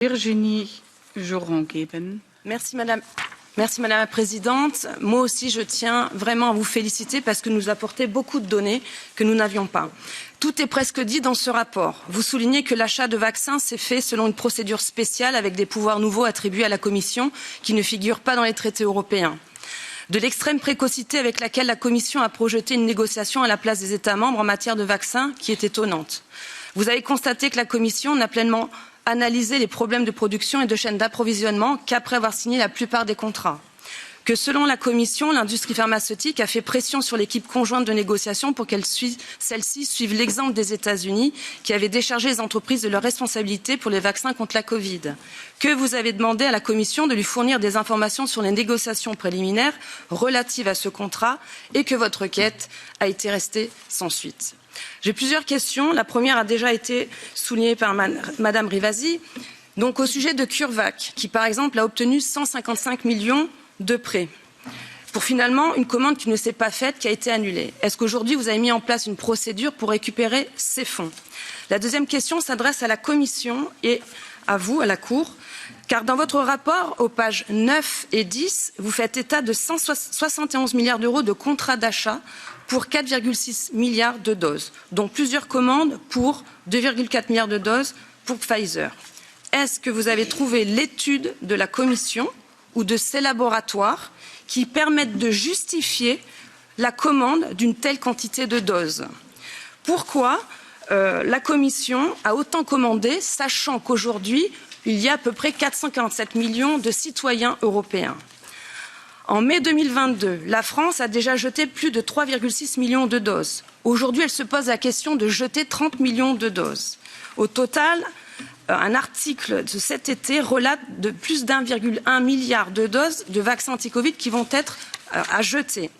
Virginie Joron geben. Merci Madame la Présidente. Moi aussi, je tiens vraiment à vous féliciter parce que nous apportez beaucoup de données que nous n'avions pas. Tout est presque dit dans ce rapport. Vous soulignez que l'achat de vaccins s'est fait selon une procédure spéciale avec des pouvoirs nouveaux attribués à la Commission qui ne figurent pas dans les traités européens. De l'extrême précocité avec laquelle la Commission a projeté une négociation à la place des États membres en matière de vaccins qui est étonnante. Vous avez constaté que la Commission n'a pleinement analysé les problèmes de production et de chaîne d'approvisionnement qu'après avoir signé la plupart des contrats. Que selon la Commission, l'industrie pharmaceutique a fait pression sur l'équipe conjointe de négociation pour celle-ci suive l'exemple des États-Unis qui avaient déchargé les entreprises de leurs responsabilités pour les vaccins contre la Covid. Que vous avez demandé à la Commission de lui fournir des informations sur les négociations préliminaires relatives à ce contrat et que votre requête a été restée sans suite. J'ai plusieurs questions. La première a déjà été soulignée par Madame Rivasi. Donc au sujet de CureVac, qui par exemple a obtenu 155 millions de prêts pour finalement une commande qui ne s'est pas faite, qui a été annulée. Est-ce qu'aujourd'hui vous avez mis en place une procédure pour récupérer ces fonds? La deuxième question s'adresse à la Commission et à vous, à la Cour, car dans votre rapport, aux pages 9 et 10, vous faites état de 171 milliards d'euros de contrats d'achat pour 4,6 milliards de doses, dont plusieurs commandes pour 2,4 milliards de doses pour Pfizer. Est-ce que vous avez trouvé l'étude de la Commission ou de ces laboratoires qui permettent de justifier la commande d'une telle quantité de doses? Pourquoi la Commission a autant commandé, sachant qu'aujourd'hui, il y a à peu près 447 millions de citoyens européens? En mai 2022, la France a déjà jeté plus de 3,6 millions de doses. Aujourd'hui, elle se pose la question de jeter 30 millions de doses. Au total, un article de cet été relate de plus d'1,1 milliard de doses de vaccins anti-Covid qui vont être à jeter.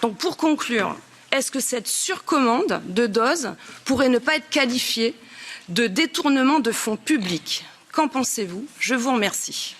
Donc pour conclure, est-ce que cette surcommande de doses pourrait ne pas être qualifiée de détournement de fonds publics? Qu'en pensez-vous? Je vous remercie.